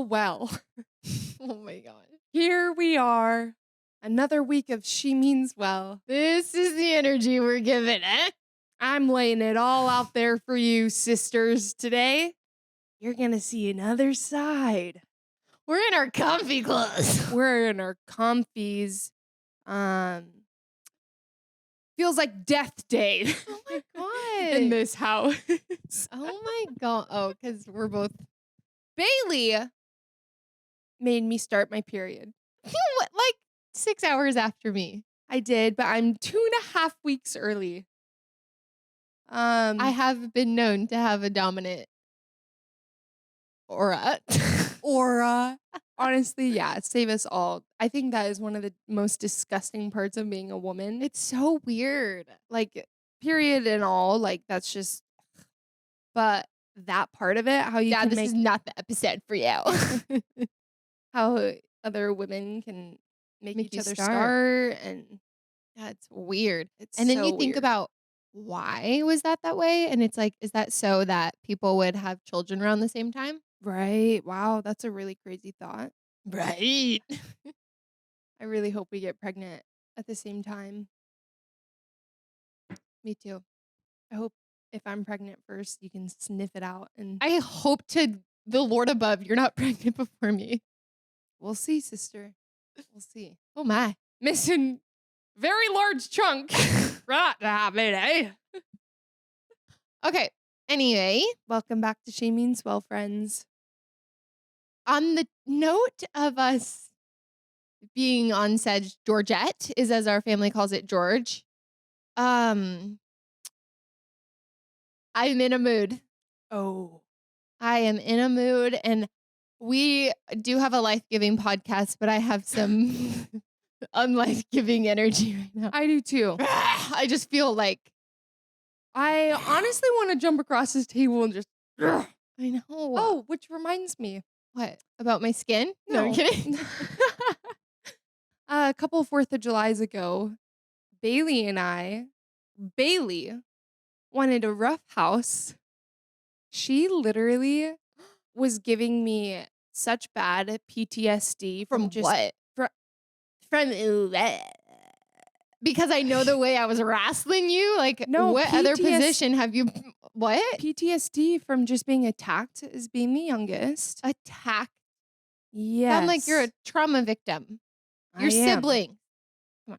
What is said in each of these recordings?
Well. Oh my God. Here we are. Another week of She Means Well. This is the energy we're giving, eh? I'm laying it all out there for you, sisters. Today, you're going to see another side. We're in our comfy clothes. We're in our comfies. Feels like death day. Oh my God. In this house. Oh my God. Oh, because we're both. Bailey made me start my period. Like 6 hours after me. I did, but I'm 2.5 weeks early. I have been known to have a dominant aura. Honestly, yeah, save us all. I think that is one of the most disgusting parts of being a woman. It's so weird. Like, period and all, like, that's just, but that part of it, how you can this make, is not the episode for you. how other women can make each you other start. start, and That's weird. it's And then so you think weird. about why was that way? And it's like, is that so that people would have children around the same time? Right. Wow, that's a really crazy thought. Right. I really hope we get pregnant at the same time. Me too. I hope if I'm pregnant first, you can sniff it out, and I hope to the Lord above you're not pregnant before me. we'll see, sister. We'll see. Oh my. Missing very large chunk. Right now, baby. Okay. Anyway, Welcome back to She Means Well, friends. on the note of us being on said Georgette, is as our family calls it, George. I'm in a mood. Oh. I am in a mood, and we do have a life-giving podcast, but I have some unlife-giving energy right now. I do too. I just feel like I honestly want to jump across this table and just. I know. Oh, which reminds me. What? About my skin? No, I'm No. kidding. A couple 4th of Julys ago, Bailey wanted a rough house. She literally was giving me such bad PTSD From just what? From because I know the way I was wrestling you. Like, No, what other position have you? What? PTSD from just being attacked as being the youngest. Attack. Yes. Sound like you're a trauma victim. Your I am. sibling. I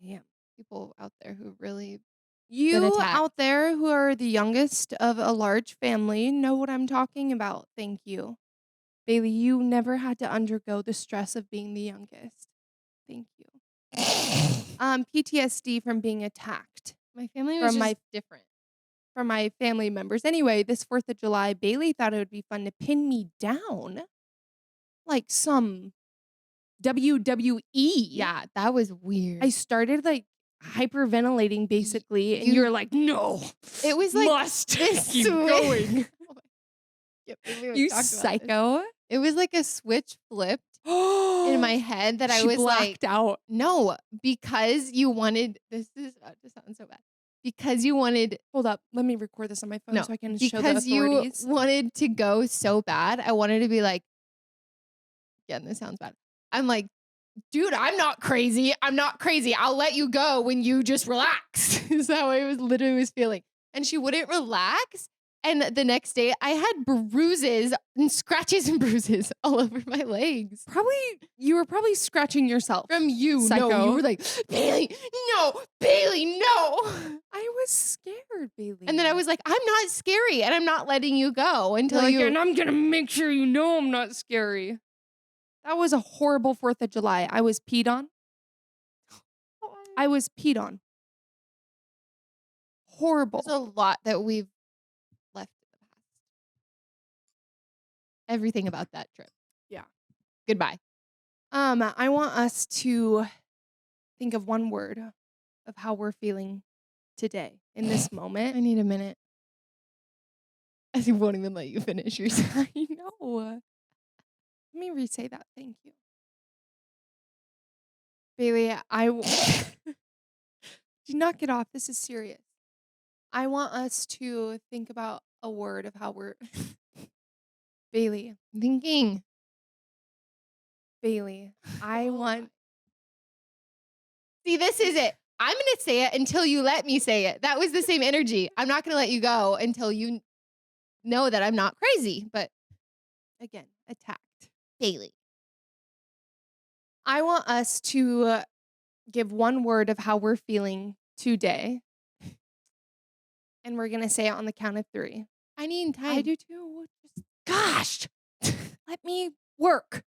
am. People out there who really. You attacked. out there who are the youngest of a large family know what I'm talking about. Thank you. Bailey, you never had to undergo the stress of being the youngest. Thank you. PTSD from being attacked My family was From just my- different. from my family members. Anyway, this 4th of July, Bailey thought it would be fun to pin me down like some WWE. Yeah, that was weird. I started like hyperventilating basically, and you- you were like, no, It was like must this keep switch. going. You talked about this. psycho. It was like a switch flipped in my head that I She was like, blacked out. no, because you wanted, this is about to sound so bad. Because you wanted, Hold up, let me record this on my phone no, so I can show the because you authorities. wanted to go so bad. I wanted to be like, again, this sounds bad. I'm like, dude, I'm not crazy. I'm not crazy. I'll let you go when you just relax. Is how I was feeling. And she wouldn't relax. And the next day I had bruises and scratches and bruises all over my legs. You were probably scratching yourself. From you. Psycho. No, you were like, Bailey, no, Bailey, no. I was scared, Bailey. And then I was like, I'm not scary and I'm not letting you go until like, you. and I'm gonna make sure you know I'm not scary. That was a horrible 4th of July. I was peed on. Horrible. There's a lot that we've left in the past. Everything about that trip. Yeah. Goodbye. I want us to think of one word of how we're feeling today in this I moment. need a minute. He won't even let you finish your I know. Let me re-say that. Thank you. Bailey, do not get off. This is serious. I want us to think about a word of how we're Bailey. thinking. Bailey, I want See, this is it. I'm gonna say it until you let me say it. That was the same energy. I'm not gonna let you go until you know that I'm not crazy, but again, attacked. Bailey. I want us to give one word of how we're feeling today. And we're going to say it on the count of 3. I need time. I do too. Just Gosh. let me work.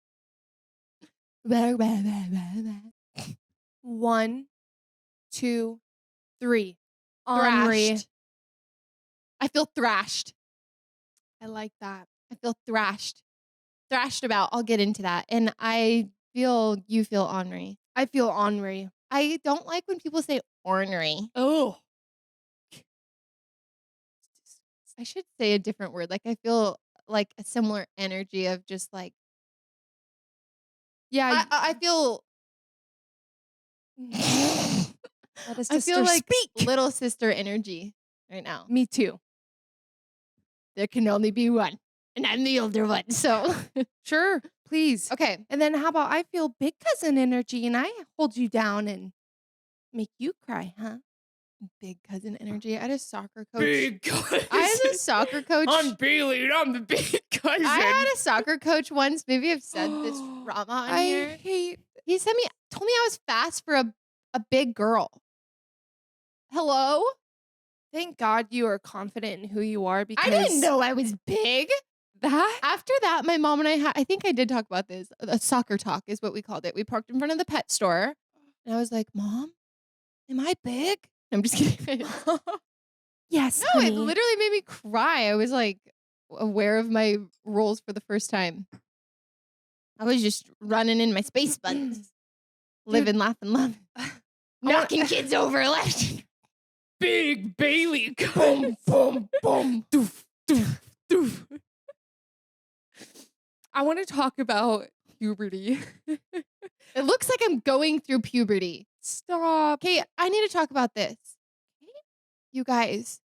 1, 2, 3. Henri. Thrashed. I feel thrashed. I like that. I feel thrashed. Thrashed about. I'll get into that. And I feel you feel ornery. I feel Henri. I don't like when people say ornery. Oh. I should say a different word. Like I feel like a similar energy of just like Yeah. I feel Let us I feel like speak. little sister energy right now. Me too. There can only be one. And I'm the older one. So Sure, please. okay. And then how about I feel big cousin energy and I hold you down and make you cry, huh? Big cousin energy. I had a soccer coach. Big cousin. I had a soccer coach. I'm Bailey and I'm the big cousin. I had a soccer coach once. Maybe I've said this drama on here. hate. He told me I was fast for a big girl. Hello? Thank God you are confident in who you are because I didn't know I was big. that. After that, my mom and I think I did talk about this. A soccer talk is what we called it. We parked in front of the pet store. And I was like, Mom, am I big? I'm just kidding. Yes, No, honey. it literally made me cry. I was like aware of my roles for the first time. I was just running in my space buttons. Living, laughing, loving. Knocking kids over left. Big Bailey. Boom, boom, boom. Doof, doof, doof. I want to talk about puberty. It looks like I'm going through puberty. Stop. Okay, I need to talk about this. You guys,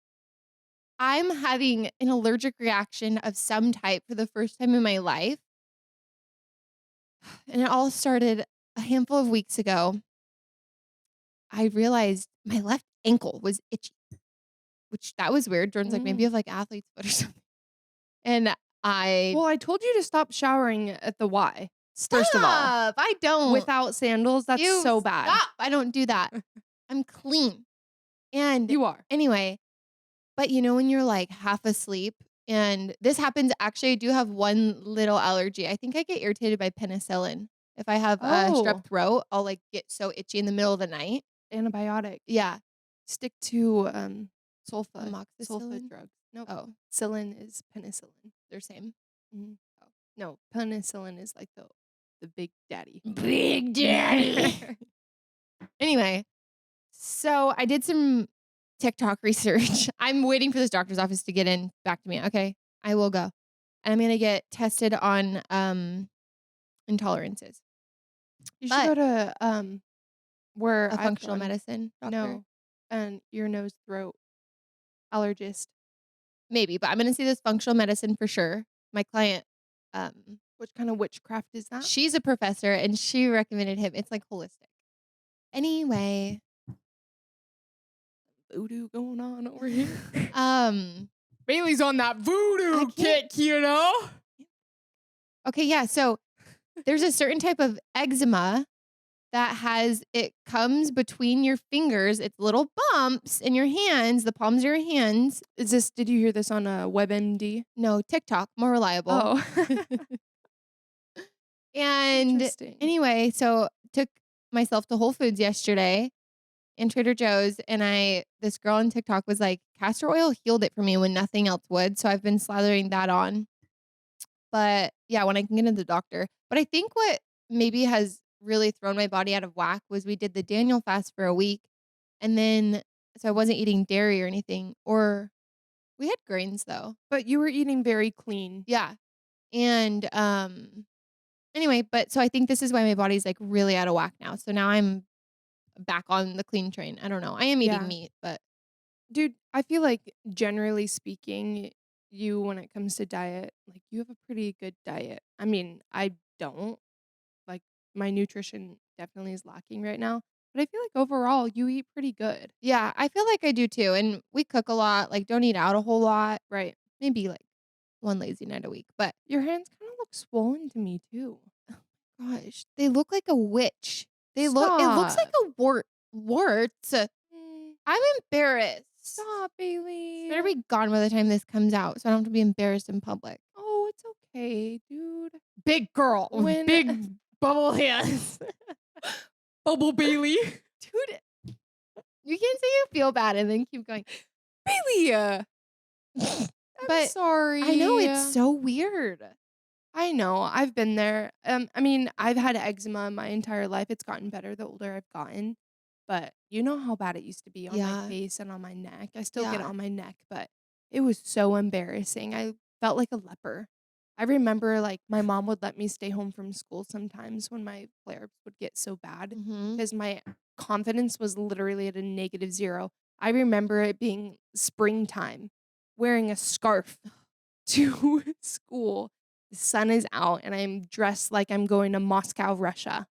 I'm having an allergic reaction of some type for the first time in my life. And it all started a handful of weeks ago. I realized my left ankle was itchy, which that was weird. Jordan's like, maybe you have like athlete's foot or something. And Well, I told you to stop showering at the Y. Stop. First of all, I don't. without sandals, that's You so bad. Stop. I don't do that. I'm clean. And You are. anyway, but you know when you're like half asleep, and this happens, actually, I do have one little allergy. I think I get irritated by penicillin. If I have strep throat, I'll like get so itchy in the middle of the night. Antibiotic. Yeah. Stick to sulfa. Amoxicillin? Sulfa drugs. No. Oh, Penicillin is penicillin. they're same. Mhm. Oh. No, penicillin is like the big daddy. Big Daddy. Anyway, so I did some TikTok research. I'm waiting for this doctor's office to get in back to me. Okay, I will go. And I'm going to get tested on intolerances. You should go to where A I've functional gone. medicine doctor. No, an ear, nose, throat allergist. Maybe, but I'm going to see this functional medicine for sure. My client, What kind of witchcraft is that? she's a professor and she recommended him. It's like holistic. Anyway, Voodoo going on over here. Bailey's on that voodoo kick, you know? Okay, yeah. So there's a certain type of eczema that it comes between your fingers. It's little bumps in your hands, the palms of your hands. Did you hear this on WebMD? No, TikTok, more reliable. Oh. And Interesting. anyway, so took myself to Whole Foods yesterday and Trader Joe's, and this girl on TikTok was like, castor oil healed it for me when nothing else would. So I've been slathering that on. But yeah, when I can get into the doctor. But I think what maybe has really thrown my body out of whack was we did the Daniel fast for a week. And then, so I wasn't eating dairy or anything. Or We had grains though. But you were eating very clean. Yeah. And, anyway, but so I think this is why my body's, like, really out of whack now. So now I'm back on the clean train. I don't know. I am eating Yeah. meat, but Dude, I feel like generally speaking, you when it comes to diet, like, you have a pretty good diet. I mean, I don't. Like, my nutrition definitely is lacking right now, but I feel like overall you eat pretty good. yeah, I feel like I do too. And we cook a lot, like, don't eat out a whole lot. Right. Maybe, like, one lazy night a week, but Your hands kinda look swollen to me too. gosh, they look like a witch. It looks like Stop. a wart. Mm, I'm embarrassed. stop, This Bailey. better be gone by the time this comes out, so I don't have to be embarrassed in public. Oh, it's okay, dude. Big girl with When big bubble hands. Bubble Bailey. Dude, you can't say you feel bad and then keep going. Bailey, I'm But I know sorry. it's so weird. I know, I've been there. I mean, I've had eczema my entire life. It's gotten better the older I've gotten, but you know how bad it used to be on my Yeah, face and on my neck. I still get it yeah. on my neck, but it was so embarrassing. I felt like a leper. I remember, like, my mom would let me stay home from school sometimes when my flare-ups would get so bad Mhm. because my confidence was literally at a negative 0. I remember it being springtime, wearing a scarf to school. The sun is out and I'm dressed like I'm going to Moscow, Russia.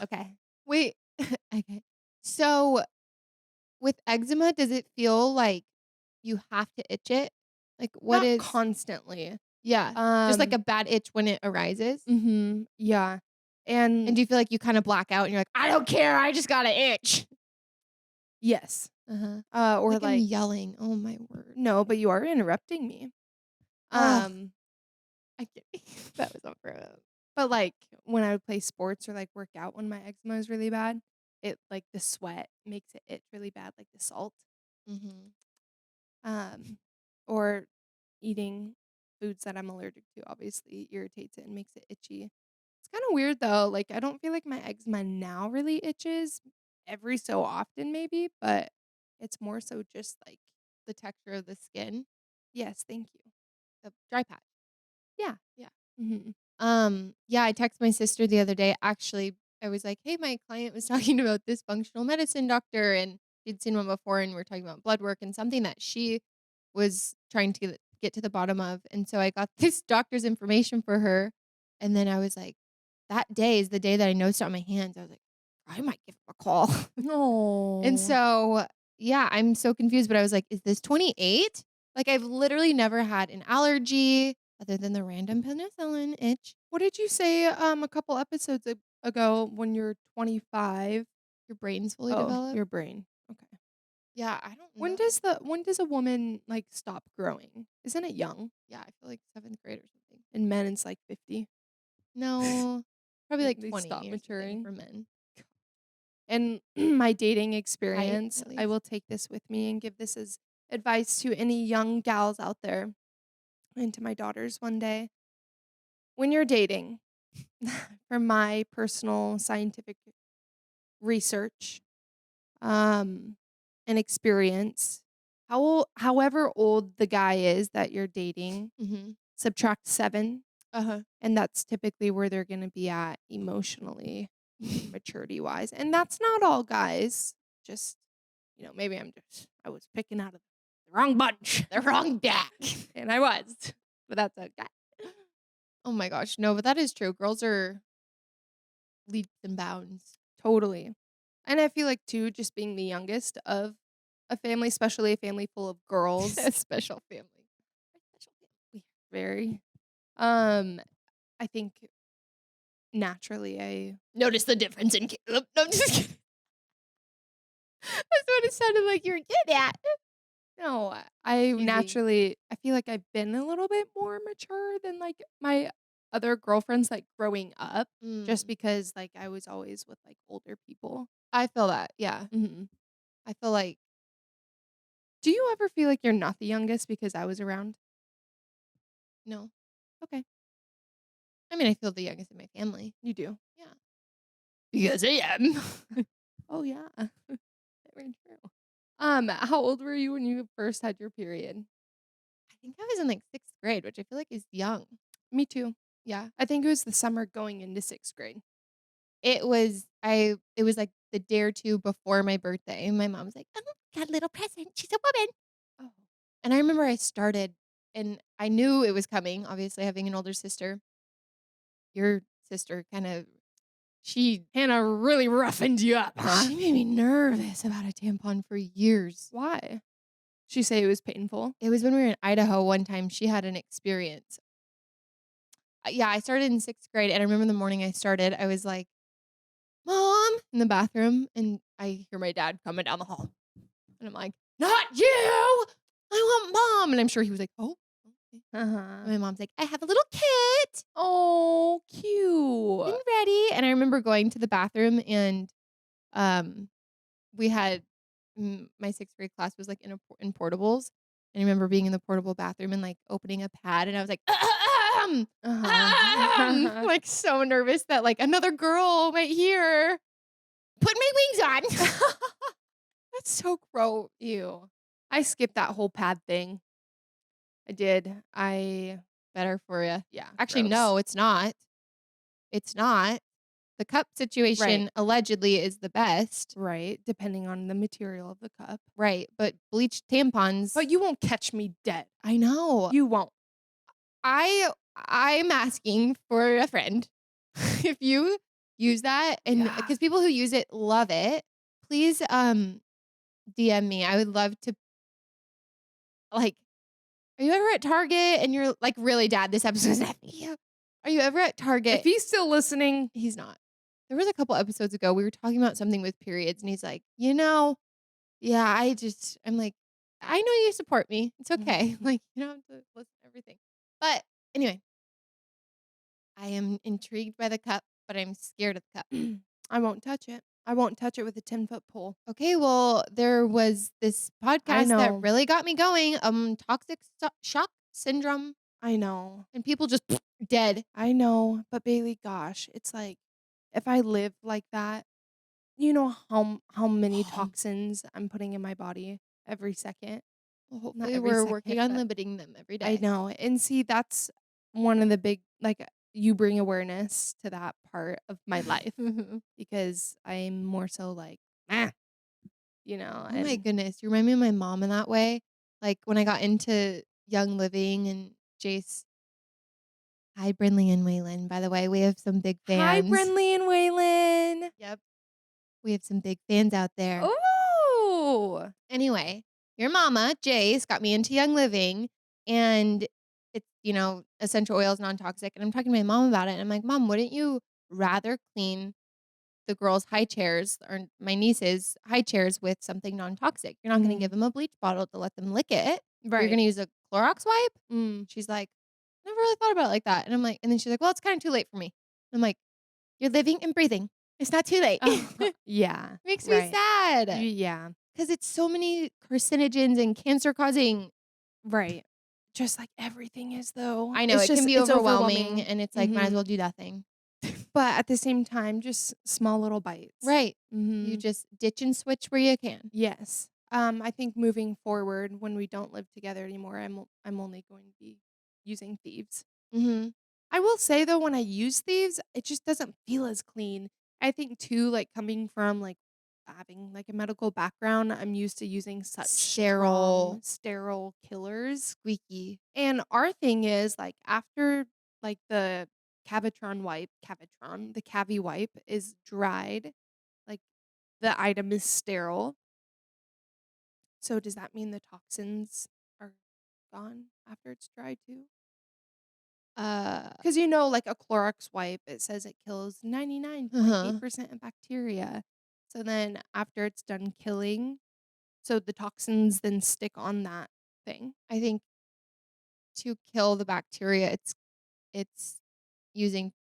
Okay. Wait, okay. So, with eczema, does it feel like you have to itch it? Like, what Not is constantly. yeah, just like a Um, bad itch when it arises? yeah. And And do you feel like you kinda black out and you're like, "I don't care, I just got to itch." yes. Uh-huh. Or Like I'm like yelling, oh my word. no, but you are interrupting me. Ugh, Um, I get that was on purpose. but like when I would play sports or like work out when my eczema is really bad, it like the sweat makes it itch really bad, like the salt. Mhm. Um, or eating foods that I'm allergic to obviously irritates it and makes it itchy. It's kinda weird though, like, I don't feel like my eczema now really itches every so often maybe, but it's more so just like The texture of the skin, yes, thank you. the dry patch. Yeah. Yeah. Mhm. Yeah, I texted my sister the other day. Actually, I was like, "Hey, my client was talking about this functional medicine doctor, and she'd seen one before, and we're talking about blood work and something that she was trying to get to the bottom of." And so I got this doctor's information for her, and then I was like, that day is the day that I noticed it on my hands. I was like, I might give him a call. And Oh. so, yeah, I'm so confused, but I was like, "Is this 28?" Like, I've literally never had an allergy other than the random penicillin itch. What did you say, a couple episodes ago when you're 25? Your brain's fully Oh, developed? your brain. Okay. Yeah, I don't When does a woman, like, stop growing? Isn't it young? yeah, I feel like 7th grade or something. In men, it's like 50. No, probably like They stop 20 or something maturing. for men. And my dating Height, experience, at I least. will take this with me and give this as advice to any young gals out there and to my daughters one day. When you're dating, from my personal scientific research, um, and experience, however old the guy is that you're dating, Mhm. subtract 7, Uh-huh. and that's typically where they're gonna be at emotionally and maturity-wise, and that's not all guys, just, maybe I was picking out of the wrong bunch, The wrong back. and I was, but that's okay. Oh my gosh, no, but that is true. Girls are leaps and bounds. Totally. And I feel like too, just being the youngest of a family, especially a family full of A girls, special family. A special family. very, um, I think naturally Notice the difference in Caleb. No, I'm just kidding. That's what it sounded like you were getting at. no, I Teasing. naturally I feel like I've been a little bit more mature than, like, my other girlfriends, like, growing up, just Mm. because, like, I was always with, like, older people. I feel that, yeah. Mhm. I feel like Do you ever feel like you're not the youngest because I was around? no. Okay, I mean, I feel the youngest in my family. you do. Yeah. Because I am. Oh, yeah. Very true. How old were you when you first had your period? I think I was in, like, 6th grade, which I feel like is young. Me too. Yeah. I think it was the summer going into 6th grade. It was, like, the day or 2 before my birthday, and my mom was like, "Oh, got a little present. She's a woman." Oh. And I remember I started and I knew it was coming, obviously, having an older sister. Your sister she Hannah really roughened you up, huh? she made me nervous about a tampon for years. Why? She say it was painful? It was when we were in Idaho one time, she had an experience. Yeah, I started in 6th grade, and I remember the morning I started, I was like, "Mom," in the bathroom, and I hear my dad coming down the hall. And I'm like, "Not you! I want mom." And I'm sure he was like, "Oh, okay." Uh-huh. And my mom's like, "I have a little kit Oh, and cute. ready." And I remember going to the bathroom and um we had my 6th grade class was like in portables. And I remember being in the portable bathroom and like opening a pad and I was like, Uh-huh. like so nervous that like another girl might hear. Put my wings on. That's so gross. Ew. I skipped that whole pad thing. I did. Better for you. Yeah, Actually, gross. no, it's not. It's not. The cup Right. situation allegedly is the best, Right, depending on the material of the cup. right? But bleached tampons, But you won't catch me dead. I know. You won't. I'm asking for a friend. If you use that and Yeah. because people who use it love it, please DM me. I would love to like are you ever at Target and you're like really dad, this episode is not for you. Are you ever at If Target? he's still listening, He's not. There was a couple episodes ago we were talking about something with periods and he's like, "You know, yeah, I'm like, I know you support me. It's okay. Like, you don't have to listen to everything." But anyway, I am intrigued by the cup, but I'm scared of the cup. I won't touch it. I won't touch it with a 10-foot pole. Okay, well, there was this I podcast that know. really got me going, toxic shock syndrome, I know. and people just dead. I know. But Bailey, gosh, it's like if I live like that, you know how many toxins I'm putting in my body every second? Well, Not hopefully every we're second, working on but limiting them every I day. know. And see, that's one of the big like you bring awareness to that part of my life Oh because I'm more so like, "Ah," my and goodness, you remind me of my mom in that way. Like when I got into Young Living and Jace. Hi, Brinley and Waylon. By the way, we have some big hi, fans. Brenly and Waylon. Yep. We have some big fans out there. Oh, Anyway, your mama, Jace, got me into Young Living and it's, essential oils, non-toxic. And I'm talking to my mom about it. And I'm like, Mom, wouldn't you rather clean the girls' high chairs or my niece's high chairs with something non-toxic? You're not going to give mhm, them a bleach bottle to let them lick it. You're going right. to use a Clorox wipe? Mm. She's like, never really thought about it like that. And I'm like, and then she's like, well, it's kind of too late for me. I'm like, you're living and breathing. It's not too late. Yeah, Makes me right. sad Yeah, because it's so many carcinogens and cancer causing. right. Just like everything is though. I know it can be It's overwhelming overwhelming. and it's like, might as Mhm. well do nothing. But at the same time, just small little bites. Right. You Mhm. just ditch and switch where you can. Yes. I think moving forward when we don't live together anymore, I'm only going to be using thieves. Hmm. I will say though, when I use thieves, it just doesn't feel as clean. I think too, like coming from like having like a medical background, I'm used to using such strong, Sterile, sterile killers. squeaky. And our thing is like after like the the Cavi wipe is dried, like the item is sterile. So does that mean the toxins are gone after it's dried too? Uh, 'Cause, like a Clorox wipe, it says it kills uh-huh. 99.8% of bacteria. So then after it's done killing, so the toxins then stick on that thing. I think to kill the bacteria, it's using.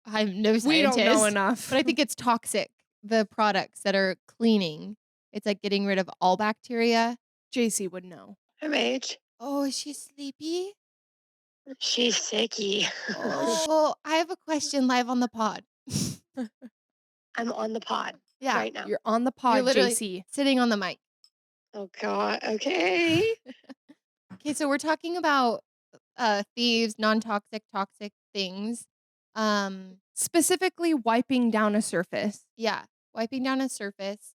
I'm no We don't know scientist, but enough. I think it's toxic. The products that are cleaning, it's like getting rid of all bacteria. JC would know. MH. Oh, is she sleepy? She's sicky. Oh, I have a question live on the pod. I'm on the pod Yeah, right now. You're on the you're pod, literally JC. sitting on the mic. Oh God. Okay. Okay, so we're talking about thieves, non-toxic, toxic things. Um, Specifically wiping down a surface. yeah, wiping down a surface.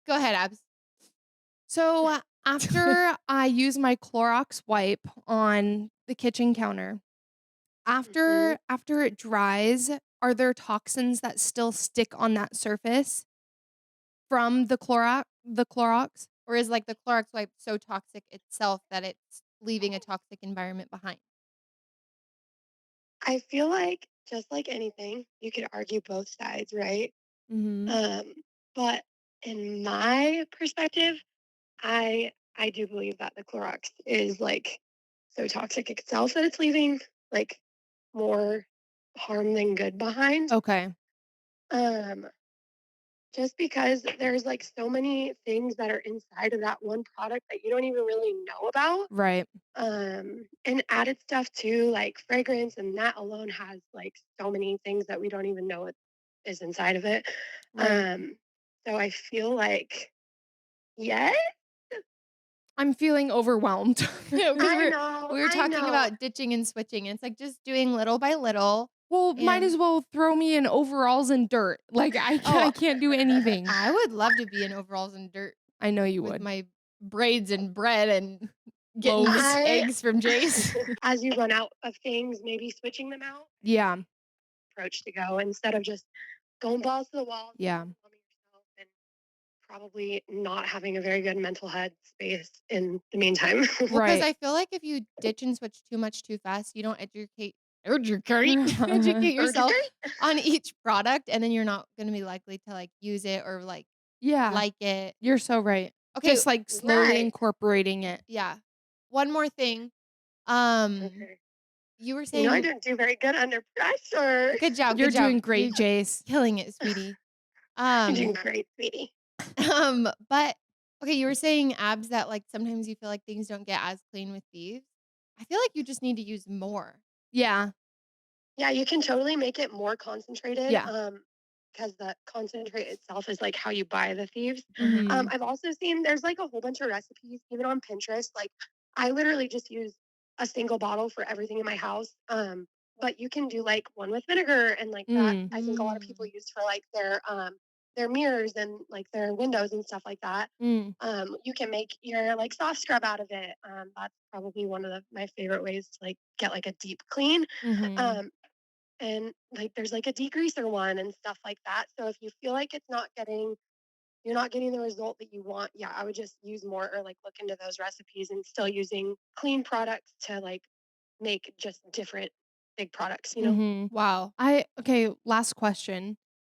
Go ahead, Abs. So after I use my Clorox wipe on the kitchen counter, Hmm. after it dries, are there toxins that still stick on that surface from the Clorox? Or is like the Clorox wipe so toxic itself that it's leaving a toxic environment behind? I feel like just like anything, you could argue both sides, right? Mhm. Um, but in my perspective, I do believe that the Clorox is like so toxic itself that it's leaving like more harm than good behind. Okay. Um, just because there's like so many things that are inside of that one product that you don't even really know about. Right. And added stuff too, like fragrance, and that alone has like so many things that we don't even know what is inside of it. Right. Um, so I feel like, yes, I'm feeling overwhelmed. Yeah, because I we know, were I talking know. about ditching and switching. And it's like just doing little by little. Well, might And as well throw me in overalls and dirt. Like oh, I can't do anything. I would love to be in overalls and dirt I know you with would. my braids and bread and getting Loaves. I, eggs from Jace. as you run out of things, maybe switching them out, Yeah. approach to go instead of just going balls to the wall, Yeah. overwhelming yourself, and probably not having a very good mental head space in the meantime. Well, because Right. I feel like if you ditch and switch too much too fast, you don't educate yourself on each product, and then you're not gonna be likely to like use it or Yeah. like it. You're so right. Okay, Just like slowly Right. incorporating it. yeah. One more thing. Um, Okay. you were You know, I saying didn't do very good under pressure. good job, You're good job. doing You're great, Jace. killing it, sweetie. You're doing Um, great, sweetie. but okay, you were saying Abs that like sometimes you feel like things don't get as clean with thieves. I feel like you just need to use more. Yeah. Yeah, you can totally make it more concentrated. Yeah. Because the concentrate itself is like how you buy the thieves. Mhm. I've also seen there's like a whole bunch of recipes, even on Pinterest. Like I literally just use a single bottle for everything in my house. But you can do like one with vinegar and like that. Mm. I think a lot of people use for like their mirrors and like their windows and stuff like that. Mm. You can make your like soft scrub out of it. That's probably one of my favorite ways to like get like a deep clean. Mhm. Um, and like there's like a degreaser one and stuff like that. So if you feel like you're not getting the result that you want, yeah, I would just use more or like look into those recipes and still using clean products to like make just different big products, you know? Mhm. Wow. Okay, last question.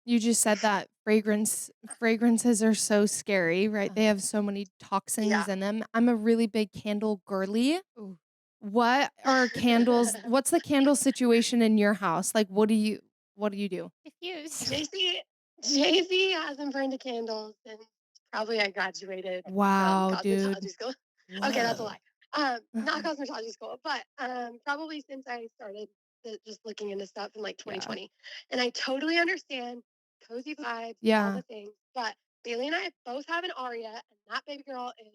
You just said that fragrances are so scary, right? They have so many Yeah. toxins in them. I'm a really big candle girly. Ooh. What's the candle situation in your house? Like what do you do? Diffuse. JC hasn't burned a candle since probably I graduated from Wow, dude. cosmetology school. Okay, that's a Whoa. lie. Not cosmetology school, but probably since I started just looking into stuff in like Yeah. 2020. And I totally understand cozy vibes, all Yeah. the things. But Bailey and I both have an Aria, and that baby girl is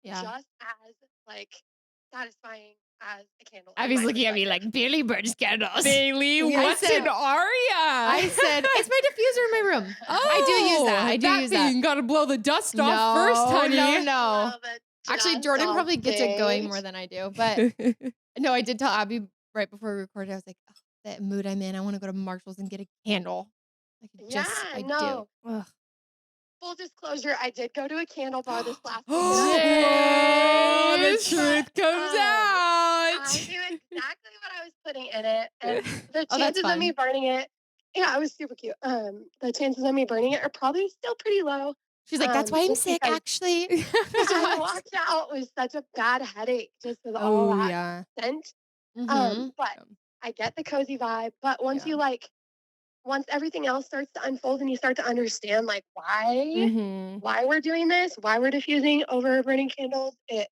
Yeah. just as like satisfying as a candle in Abby's my looking at me perspective. like Billy Bird's candles. Bailey, I what's said, an I aria? said, it's my diffuser in my room. I do use that. I do that use that. thing gotta blow the dust off first, No, honey. no. Love it. Actually, Just Jordan off probably gets it going more page. than I do. But no, I did tell Abby right before we recorded, I was like, oh, that mood I'm in, I want to go to Marshall's and get a candle. Yeah, I do. no. Ugh. Full disclosure, I did go to a candle bar this last weekend. Whoa, the Jace! truth comes I out. knew exactly what I was putting in it, and the Oh, that's chances of me fun. burning it, yeah, it was super cute. The chances of me burning it are probably still pretty low. She's like, that's why I'm Just sick, because actually. I walked out with such a bad headache just with all Oh that yeah. scent. Mm-hmm. But I get the cozy vibe. But Yeah. once everything else starts to unfold and you start to understand like Mhm. why we're doing this, why we're diffusing over burning candles, it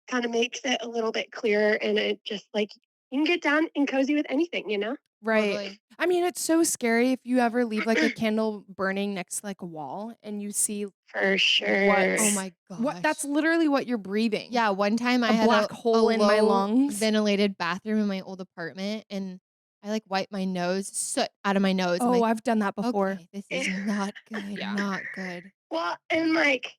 kind of makes it a little bit clearer, and it just like you can get down and cozy with anything, you know? Right. Totally. I mean, it's so scary if you ever leave, like, a candle burning next to, like, a wall and you see For sure. Oh what's my what that's gosh. literally what you're breathing. Yeah, one time I A had black a hole in my low lungs. ventilated bathroom in my old apartment, and I, like, wiped my nose, soot out of my nose. I'm Oh, like, I've done that before. "Okay, this is not good, Yeah. not good." Well, and like,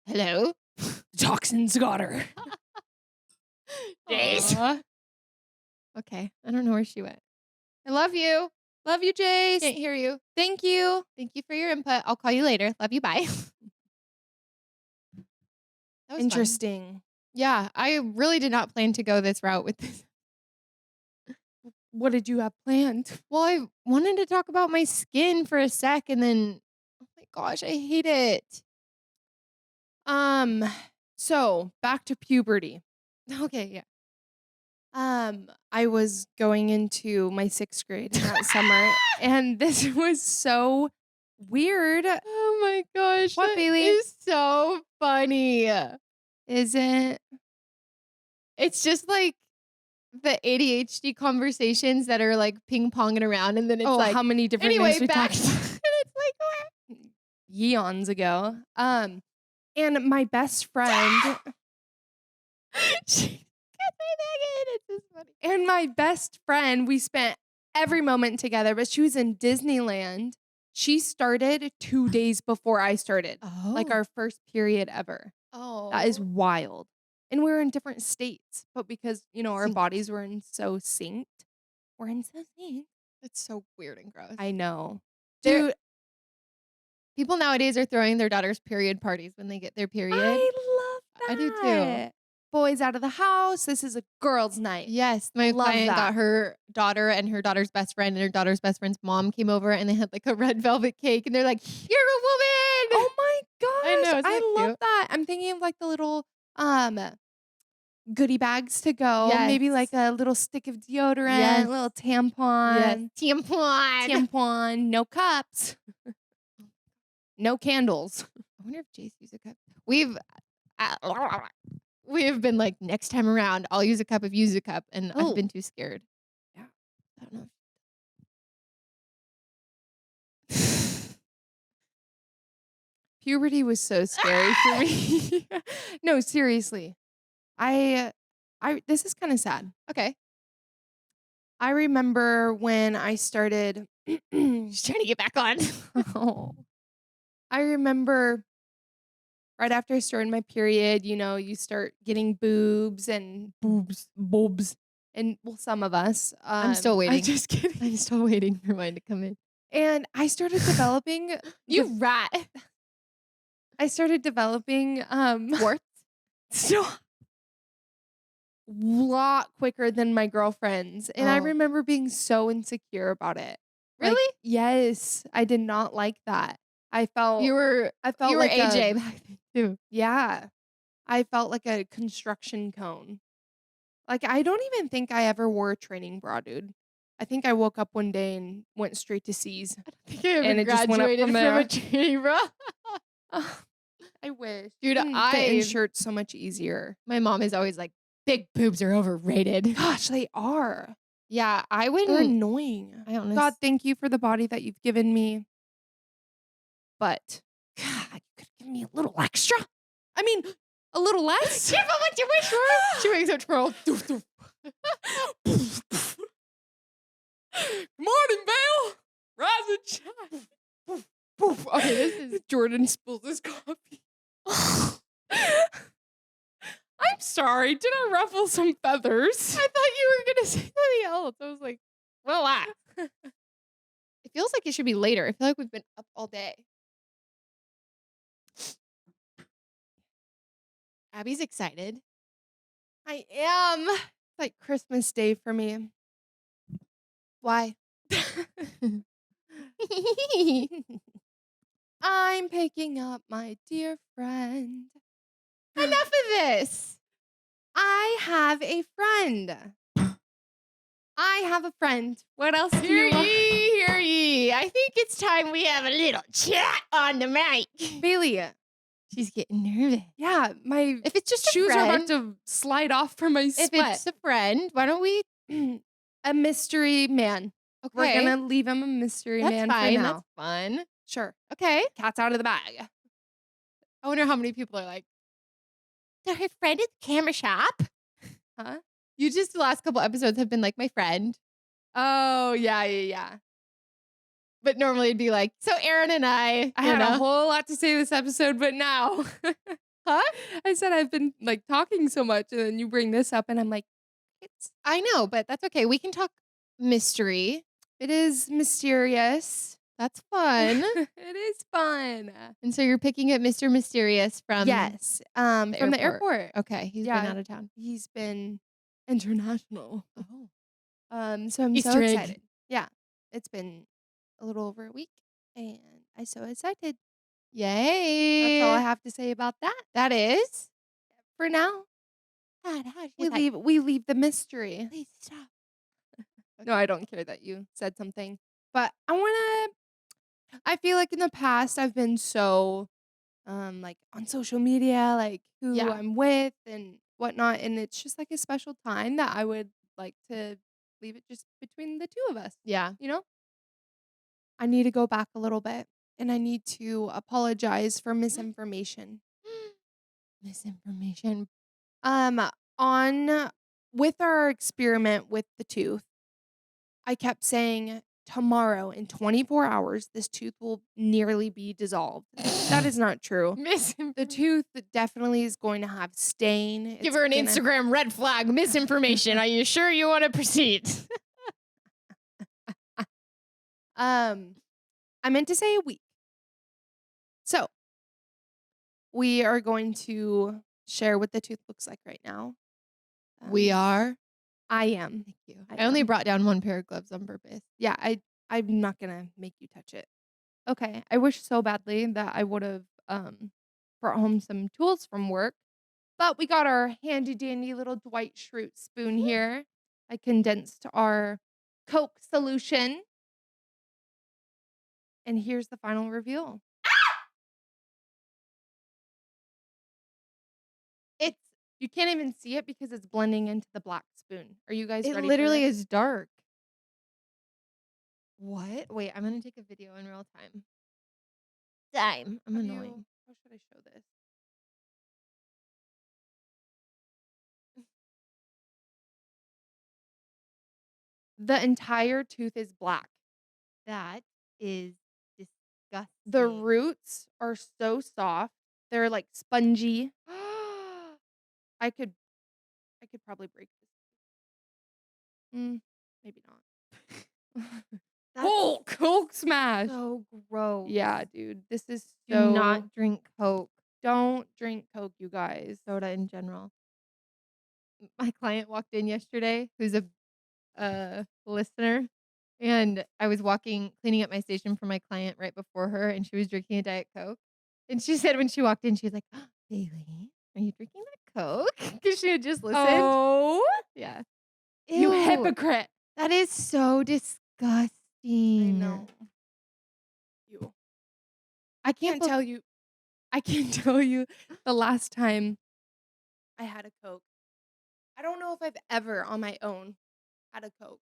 Hello? Toxins got her. Jace. Aw. Okay, I don't know where she went. I love you. Love you, Can't Jace. hear you. Thank you. Thank you for your input. I'll call you later. Love you, bye. That was fun. Interesting. Yeah, I really did not plan to go this route with this. What did you have planned? Well, I wanted to talk about my skin for a sec, and then, oh my gosh, I hate it. So back to puberty. Okay, yeah. I was going into my 6th grade that summer, and this was so weird. Oh my gosh. What, that Bailey? is so funny. Is it? It's just like the ADHD conversations that are like ping ponging around, and then it's like, how many different anyway, things we back. talked And about it's like, eons ago. And my best friend she got my nugget. It's just funny. and my best friend, we spent every moment together, but she was in Disneyland. She started 2 days before I started. Oh. Like our first period ever. Oh. That is wild. And we're in different states, but because, our Synced. bodies were in so synced, we're in so synced. It's so weird and gross. I know. There- Dude, People nowadays are throwing their daughters' period parties when they get their period. I love that. I do too. Boys out of the house. This is a girls' night. Yes, my Love client that. got her daughter and her daughter's best friend, and her daughter's best friend's mom came over, and they had like a red velvet cake, and they're like, "You're a woman!" Oh my gosh. I know, isn't that I love cute? that. I'm thinking of like the little goodie bags to go. Yes. Maybe like a little stick of deodorant, Yes. a little tampon. Yes, tampon. Tampon, no cups. No candles. I wonder if Jace used a cup. We have been like, next time around, I'll use a cup if you use a cup, and Oh. I've been too scared. Yeah. I don't know. Puberty was so scary for me. No, seriously. I this is kind of sad. Okay, I remember when I started she's trying to get back on. Oh. I remember right after I started my period, you start getting boobs and boobs. And well, some of us. I'm still waiting. I'm just kidding. I'm still waiting for mine to come in. And I started developing You rat. I started developing Warts? so lot quicker than my girlfriends. And I Oh. remember being so insecure about it. Like, Really? yes. I did not like that. I felt You were like AJ back then too. yeah. I felt like a construction cone. Like I don't even think I ever wore a training bra, dude. I think I woke up one day and went straight to C's. I don't think I ever And it just went up graduated from from there. a training bra. I wish. Dude, You can fit in shirts so much easier. My mom is always like, big boobs are overrated. Gosh, they are. Yeah, I They're wouldn't. annoying. I honestly. God, thank you for the body that you've given me. But God, you could give me a little extra. I mean, a little less. Careful what you wish for. She makes a twirl. Good morning, Belle. Rise and shine. Okay, this is Jordan spills his coffee. I'm sorry. Did I ruffle some feathers? I thought you were gonna say something else. I was like, relax. It feels like it should be later. I feel like we've been up all day. Abby's excited. I am. It's like Christmas Day for me. Why? I'm picking up my dear friend. Enough of this. I have a friend. I have a friend. What else do Hear you want? ye, hear ye. I think it's time we have a little chat on the mic. Bailey, She's getting nervous. Yeah, my If it's just a shoes are about friend, to slide off from my if sweat. it's a friend, why don't we? A mystery man. We're Okay, gonna leave him a mystery that's man for fine. now. That's fun. Sure. Okay. Cat's out of the bag. I wonder how many people are like, so her friend at the camera shop? Huh? You just, the last couple episodes have been like my friend. Oh, yeah. But normally it'd be like, so Aaron and I Had a whole lot to say this episode, but now. Huh? I said I've been like talking so much, and then you bring this up, and I'm like, I know, but that's okay. We can talk mystery. it is mysterious. That's fun. It is fun. And so you're picking up Mr. Mysterious from Yes. From the airport. Okay, he's Yeah. been out of town. He's been international. Oh. So I'm so Easter egg. excited. Yeah. It's been a little over a week, and I'm so excited. Yay. That's all I have to say about that That is? for now. God, how We leave the mystery. Please stop. No, I don't care that you said something, but I feel like in the past I've been so like on social media, like who Yeah. I'm with and whatnot, and it's just like a special time that I would like to leave it just between the two of us. Yeah. You know, I need to go back a little bit, and I need to apologize for misinformation. Misinformation. On with our experiment with the tooth, I kept saying tomorrow in 24 hours this tooth will nearly be dissolved. That is not true. The Misinformation. tooth definitely is going to have stain. Give her an Instagram red flag. Misinformation. Are you sure you want to proceed? I meant to say a week. So, we are going to share what the tooth looks like right now. We are. I am. Thank you. I I only am. brought down one pair of gloves on purpose. Yeah, I'm not gonna make you touch it. Okay. I wish so badly that I would have brought home some tools from work. But we got our handy dandy little Dwight Schrute spoon here. I condensed our Coke solution. And here's the final reveal. It's you can't even see it because it's blending into the black spoon. Are you guys It ready literally for is dark. What? Wait, I'm gonna take a video in real time. I'm annoying. How should I show this? The entire tooth is black. That is disgusting. The roots are so soft. They're like spongy. I could probably break this. Maybe not. Hulk smash. so gross. Yeah, dude. This is Do so not drink Coke. don't drink Coke, you guys. Soda in general. My client walked in yesterday, who's a listener, and I was cleaning up my station for my client right before her, and she was drinking a Diet Coke. And she said when she walked in, she was like, Bailey, are you drinking that Coke? Because she had just listened. Oh, Yeah. you Ew. hypocrite. That is so disgusting. I know. You. I I can't tell you the last time I had a Coke. I don't know if I've ever on my own had a Coke.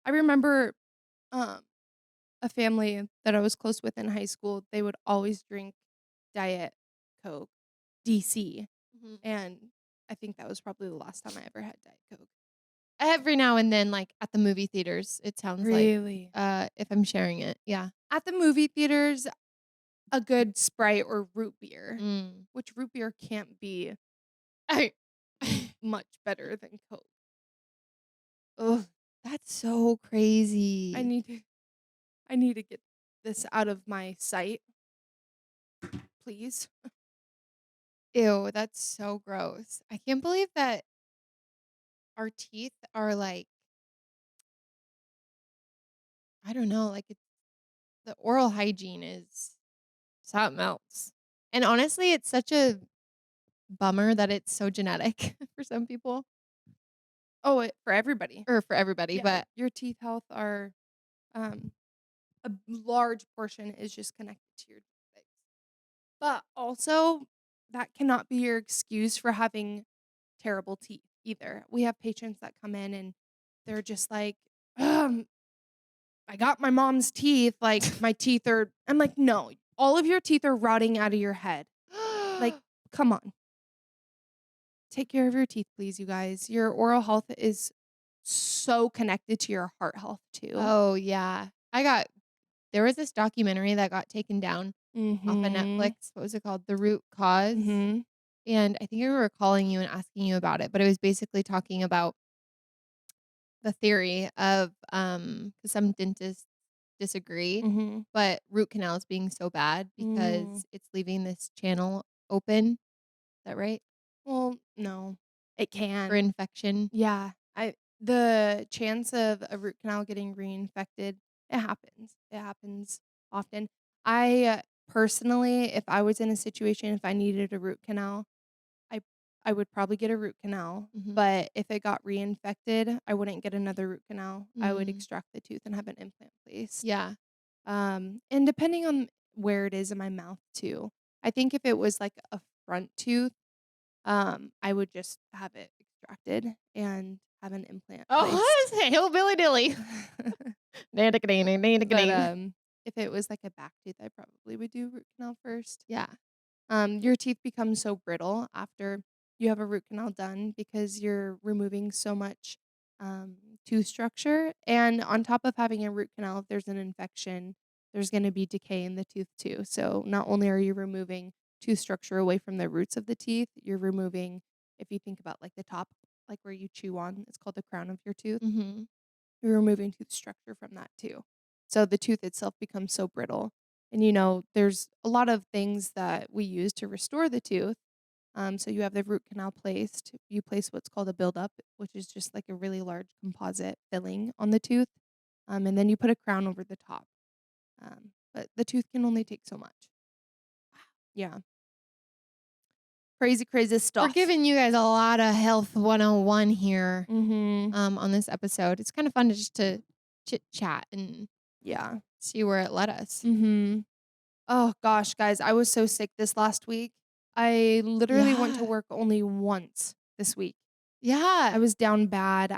I remember a family that I was close with in high school, they would always drink Diet Coke, DC. Mhm. And I think that was probably the last time I ever had Diet Coke. Every now and then, like at the movie theaters, it sounds Really? like if I'm sharing it. Yeah. At the movie theaters, a good Sprite or root beer, which root beer can't be much better than Coke. Ugh, that's so crazy. I need to get this out of my sight. Please. Ew, that's so gross. I can't believe that our teeth are like, I don't know, like the oral hygiene is something else. And honestly, it's such a bummer that it's so genetic for some people Oh, for everybody. or for everybody, Yeah, but your teeth health are a large portion is just connected to your genetics. But also that cannot be your excuse for having terrible teeth either. We have patients that come in and they're just like, I got my mom's teeth, like, my teeth are I'm like, "No, all of your teeth are rotting out of your head. Like, come on. Take care of your teeth, please, you guys. Your oral health is so connected to your heart health too." Oh, yeah. There was this documentary that got taken down off of Mhm. Netflix. What was it called? The Root Cause. Mhm. And I think I remember calling you and asking you about it, but it was basically talking about the theory of 'cause some dentists disagree, Mhm. but root canals being so bad Mm. because it's leaving this channel open. Is that right? Well, no. It For can. infection. Yeah. The chance of a root canal getting reinfected, it happens. It happens often. Personally, if I was in a situation, if I needed a root canal, I I would probably get a root canal, Mhm. but if it got reinfected, I wouldn't get another root canal. I would Mm. extract the tooth and have an implant placed. Yeah. And depending on where it is in my mouth too. I think if it was like a front tooth, I would just have it extracted and have an implant placed. Oh, hillbilly dilly. But, if it was like a back tooth, I probably would do root canal first. Yeah. Your teeth become so brittle after you have a root canal done because you're removing so much, tooth structure, and on top of having a root canal, if there's an infection, there's gonna be decay in the tooth too. So, not only are you removing tooth structure away from the roots of the teeth, you're removing if you think about, like, the top, like, where you chew on, it's called the crown of your tooth. Mhm. You're removing tooth structure from that too. So the tooth itself becomes so brittle. And there's a lot of things that we use to restore the tooth. So you have the root canal placed. You place what's called a buildup, which is just like a really large composite filling on the tooth. And then you put a crown over the top. But the tooth can only take so much. Yeah. Crazy, crazy We're stuff. giving you guys a lot of health 101 here Mm-hmm. on this episode. It's kind of fun to just to chit chat and Yeah. see where it led us. Mm-hmm. Oh gosh, guys, I was so sick this last week. I literally went to Yeah. work only once this week. I Yeah. was down bad.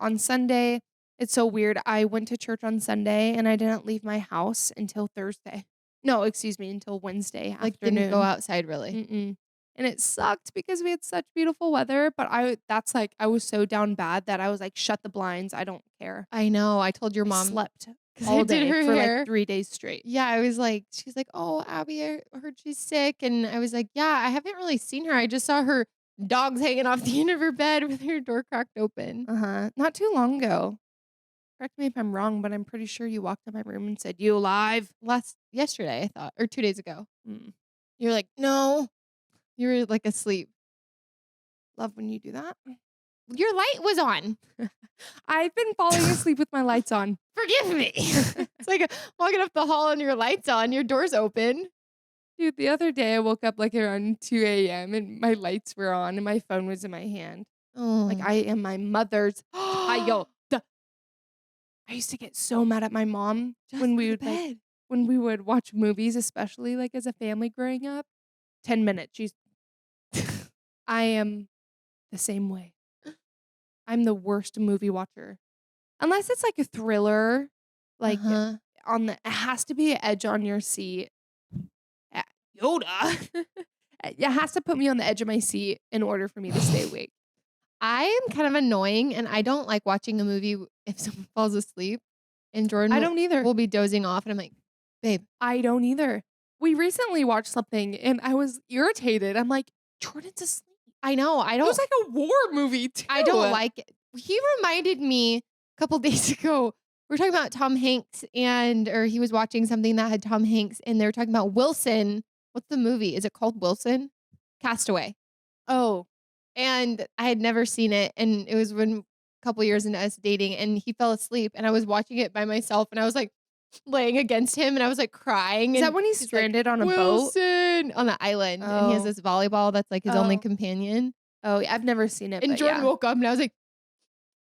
On Sunday, it's so weird. I went to church on Sunday and I didn't leave my house until Thursday. No, excuse me, until Wednesday Like didn't go afternoon. outside really. Mm-mm. And it sucked because we had such beautiful weather, but I was so down bad that I was like, shut the blinds. I don't care. I know. I told your I mom slept because I all did day her for like hair. 3 days straight. Yeah, I was like, she's like, "Oh, Abby, I heard she's sick." And I was like, "Yeah, I haven't really seen her. I just saw her dogs hanging off the end of her bed with her door cracked open." Uh-huh. Not too long ago. Correct me if I'm wrong, but I'm pretty sure you walked in my room and said, "You alive?" Yesterday, I thought, or 2 days ago. Mm. You're like, "No." You were like asleep. Love when you do that. Your light was on. I've been falling asleep with my lights on. Forgive me. It's like walking up the hall and your light's on, your door's open. Dude, the other day I woke up like around 2 a.m. and my lights were on and my phone was in my hand. Like Oh. I am my mother's child. I used to get so mad at my mom Just when for we the would bed. when we would watch movies, especially like as a family growing up. 10 minutes. I am the same way. I'm the worst movie watcher. Unless it's like a thriller, like Uh-huh. it has to be an edge on your seat. Uh, Yoda. It has to put me on the edge of my seat in order for me to stay awake. I am kind of annoying and I don't like watching a movie if someone falls asleep and Jordan I don't either. will be dozing off and I'm like, "Babe." I don't either. We recently watched something and I was irritated. I'm like, Jordan's asleep. I know. It was like a war movie too. I don't like it. He reminded me a couple days ago. We were talking about Tom Hanks or he was watching something that had Tom Hanks and they were talking about Wilson. What's the movie? Is it called Wilson? Castaway. Oh, And I had never seen it. And it was when a couple years into us dating and he fell asleep and I was watching it by myself and I was like laying against him and I was like crying. is And that when he's he's like, stranded on a boat? "Wilson," on the island. And he has Oh, this volleyball that's like his only oh, companion. oh, yeah, I've never seen it, And but Jordan yeah. woke up and I was like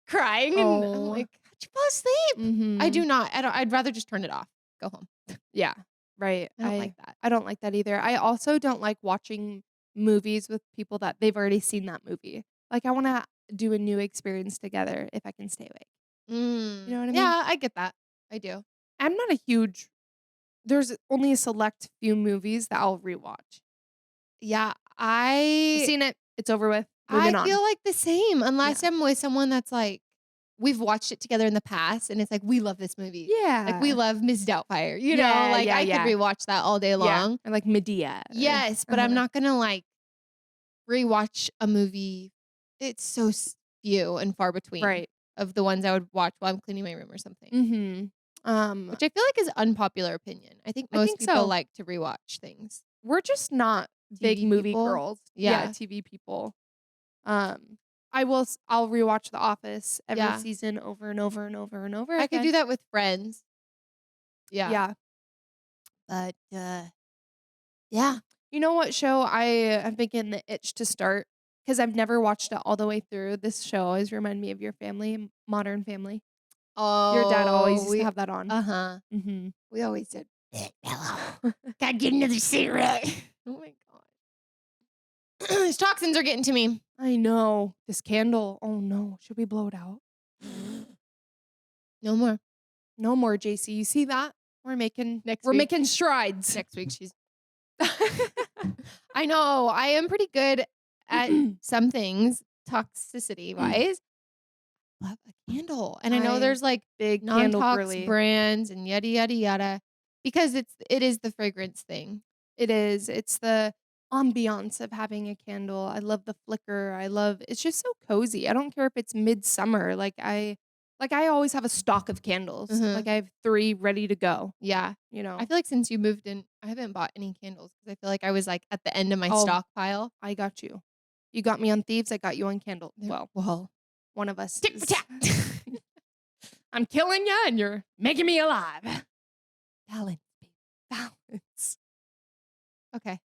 crying and I'm Oh, like, "How'd you fall asleep?" I do mm-hmm. not. I'd rather just turn it off. Go home. Yeah, right. I don't like that. I don't like that either. I also don't like watching movies with people that they've already seen that movie. Like, I wanna do a new experience together if I can stay awake. You know what I mean? Yeah, I get that. I do. I'm not a huge there's only a select few movies that I'll rewatch. Yeah, I've seen it, it's over with, I moving on. feel like the same unless Yeah. I'm with someone that's like we've watched it together in the past and it's like we love this movie. Like we Yeah. love Miss Doubtfire. You know, Yeah, like yeah, I could yeah. rewatch that all day Yeah, long. or like Medea or Yes, but I'm not gonna like rewatch a movie. It's so few and far between Right. of the ones I would watch while I'm cleaning my room or something. Mhm. Which I feel like is unpopular opinion. I think I most think people so. like to rewatch things. We're just not big TV movie people? girls. Yeah, Yeah. TV people. Um, I'll rewatch The Office every Yeah. season over and over and over and over I could again. do that with friends. Yeah. Yeah. But yeah. You know what show I have been getting the itch to start? Because I've never watched it all the way through. This show always remind me of your family, Modern Family. Your dad always Oh, used to have that on. uh-huh. Mhm. We always did. Hello. Gotta get another cigarette. Oh my god. These toxins are getting to me. I know. This candle. Oh no. Should we blow it out? No more. No more, JC. You see that? We're Next week. making strides. Next week she's I know. I am pretty good at some things, toxicity wise. Love a candle. And I know there's like big candle non-tox girly. brands and yada yada yada. Because it is the fragrance thing. It is. It's the ambiance of having a candle. I love the flicker. It's just so cozy. I don't care if it's midsummer. I always have a stock of candles. Mhm. Like I have 3 ready to go, Yeah. you know. I feel like since you moved in, I haven't bought any candles because I feel like I was like at the end of my Oh. stockpile. I got you. You got me on thieves, I got you on candle. Well, One of us tick for is tack. I'm killing you and you're making me alive. Balance, baby. Balance. Okay.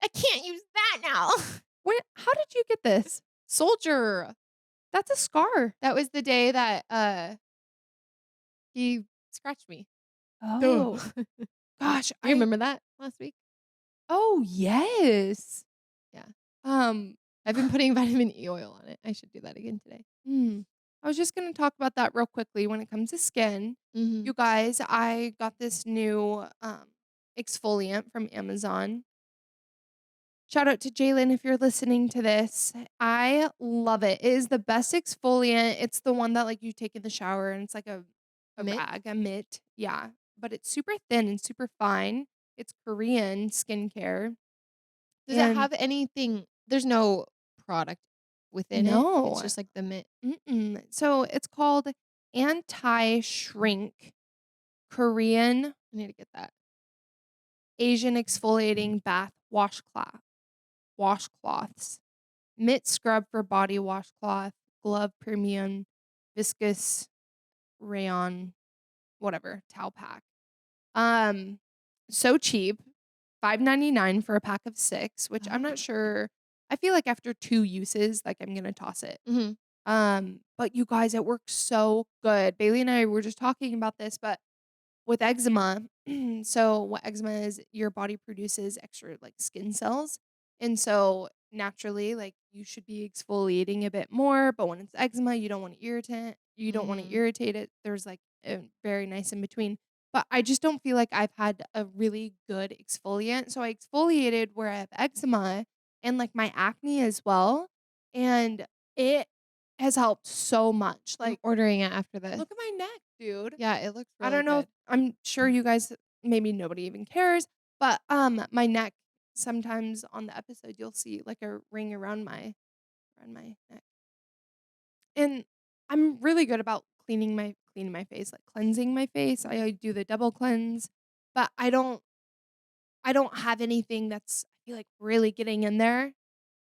I can't use that now. How did you get this? Soldier. That's a scar. That was the day that he scratched me. Oh. Gosh, You remember that last week? Oh, yes. Yeah. I've I've been putting vitamin E oil on it. I should do that again today. I was just gonna talk about that real quickly when it comes to skin. Mhm. You guys, I got this new exfoliant from Amazon. Shout out to Jalen if you're listening to this. I love it. It is the best exfoliant. It's the one that like you take in the shower and it's like a Mitt? rag, a mitt. Yeah. But it's super thin and super fine. It's Korean skincare. Does it have anything? There's no product within it. No. It's just like the mitt. So it's called Anti-Shrink Korean I need to get that. Asian Exfoliating Bath Washcloths. Mitt scrub for body washcloth, glove premium, viscous rayon, whatever, towel pack. So cheap. $5.99 for a pack of 6, which I'm not sure. I feel like after 2 uses, like I'm gonna toss it. Mhm. But you guys, it works so good. Bailey and I were just talking about this, but with eczema, so what eczema is, your body produces extra like skin cells. And so naturally, like you should be exfoliating a bit more, but when it's eczema, you don't want to irritate, it. There's like a very nice in between. But I just don't feel like I've had a really good exfoliant. So I exfoliated where I have eczema and like my acne as well. And it has helped so much. I'm Like, ordering it after this. look at my neck, dude. Yeah, it looks I really don't know. good. I'm sure you guys, maybe nobody even cares, but my neck, sometimes on the episode you'll see like a ring around my neck. And I'm really good about cleaning my face, like cleansing my face. I do the double cleanse, but I don't have anything that's I feel like really getting in there.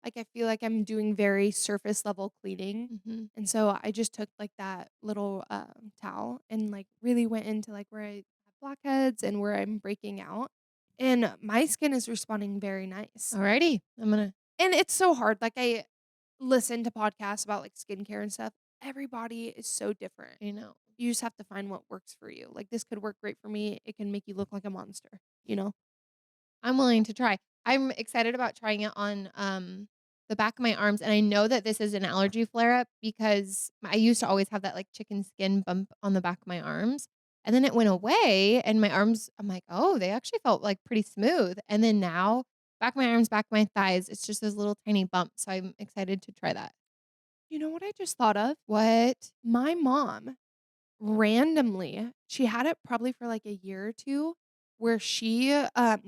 Like I feel like I'm doing very surface level cleaning. Mhm. And so I just took like that little towel and like really went into like where I have blackheads and where I'm breaking out. And my skin is responding very nice. Alrighty. I'm gonna. And it's so hard. Like I listen to podcasts about like skincare and stuff. Everybody is so different. You know. You just have to find what works for you. Like this could work great for me. It can make you look like a monster, you know? I'm willing to try. I'm excited about trying it on the back of my arms, and I know that this is an allergy flare-up because I used to always have that, like, chicken skin bump on the back of my arms, and then it went away, and my arms I'm like, "Oh, they actually felt, like, pretty smooth," and then now, back of my arms, back of my thighs, it's just those little tiny bumps, so I'm excited to try that. You know what I just thought of? What? My mom randomly, she had it probably for like a year or 2 where she,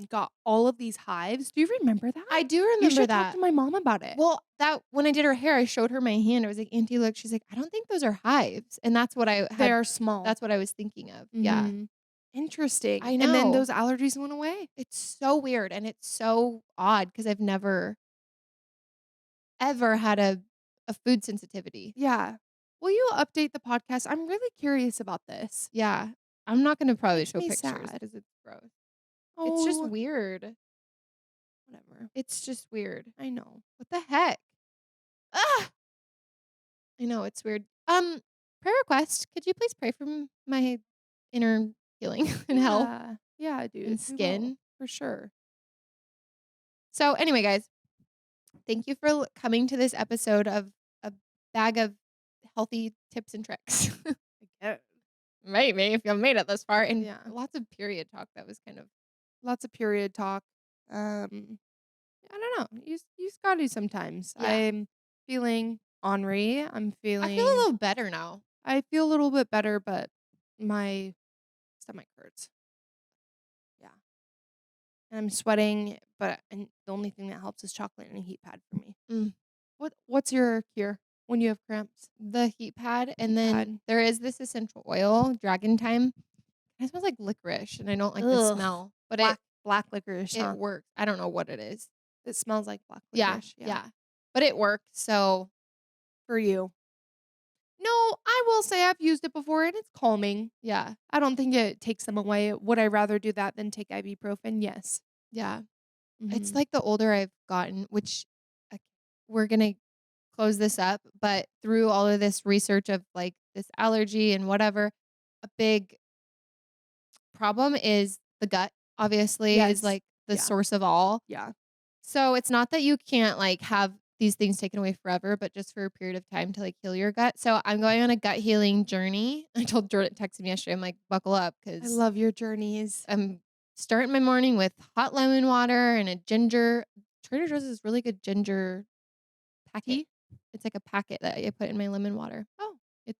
got all of these hives. Do you remember that? I do You remember should talk that. to my mom about it. Well, that when I did her hair, I showed her my hand. I was like, "Auntie, look." She's like, "I don't think those are hives." And that's what I They had are small. that's what I was thinking of. Yeah. Mhm. Interesting. I And then know. those allergies went away. It's so weird and it's so odd because I've never, ever had a food sensitivity. Yeah. Will you update the podcast? I'm really curious about this. Yeah. I'm not gonna probably Makes show me pictures sad. because it's gross. It's just Oh, weird. whatever. It's just weird. I know. What the heck? Ah! I know, it's weird. Prayer request. Could you please pray for my inner healing and health Yeah. Yeah, and dude. We will. skin? For sure. So anyway, guys, thank you for coming to this episode of a bag of healthy tips and tricks. Yeah. Maybe if you made it this far, and Yeah. lots of period talk. That was kind of Lots of period talk. I don't know. You just gotta do sometimes. Yeah. I'm feeling ornery. I feel a little better now. I feel a little bit better, but my stomach hurts. Yeah. And I'm sweating, and the only thing that helps is chocolate and a heat pad for me. Mm. What's your cure when you have cramps? The heat pad, and Heat then pad. there is this essential oil, Dragon Time. It smells like licorice, and I don't like the Ugh. smell, but Black licorice, it huh? works. I don't know what it is. It smells like black Yeah, licorice. yeah, but it worked. So For you. No, I will say I've used it before and it's calming. yeah, I don't think it takes them away. Would I rather do that than take ibuprofen? Yes. yeah. It's Mhm. like the older I've gotten, which uh, we're gonna close this up, but through all of this research of like this allergy and whatever, a big problem is the gut, obviously, is Yes. like the Yeah. source of all. Yeah. So it's not that you can't like have these things taken away forever, but just for a period of time to like heal your gut. So I'm going on a gut healing journey. I told Jordan, texted me yesterday, I'm like, buckle up I because love your journeys. I'm starting my morning with hot lemon water and a ginger. Trader Joe's is really good ginger packet. Tea? It's like a packet that I put in my lemon water. Oh.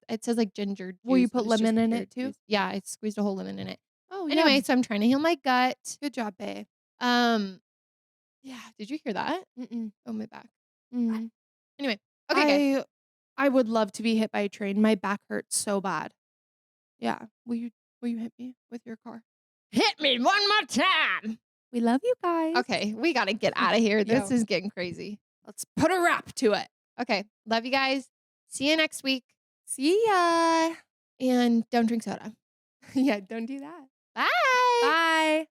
It says like ginger juice. Will you but put it's just lemon in pure it too? juice. Yeah, I squeezed a whole lemon in it. Oh, Anyway, yeah. so I'm trying to heal my gut. Good job, babe. Yeah. Did you hear that? Mm-mm. Oh, my back. Mm. Anyway, okay, guys. I would love to be hit by a train. My back hurts so bad. Yeah. Will you hit me with your car? Hit me one more time. We love you guys. Okay, we gotta get out of here. This Yo. is getting crazy. Let's put a wrap to it. Okay, love you guys. See you next week. See ya. And don't drink soda. Yeah, don't do that. Bye. Bye.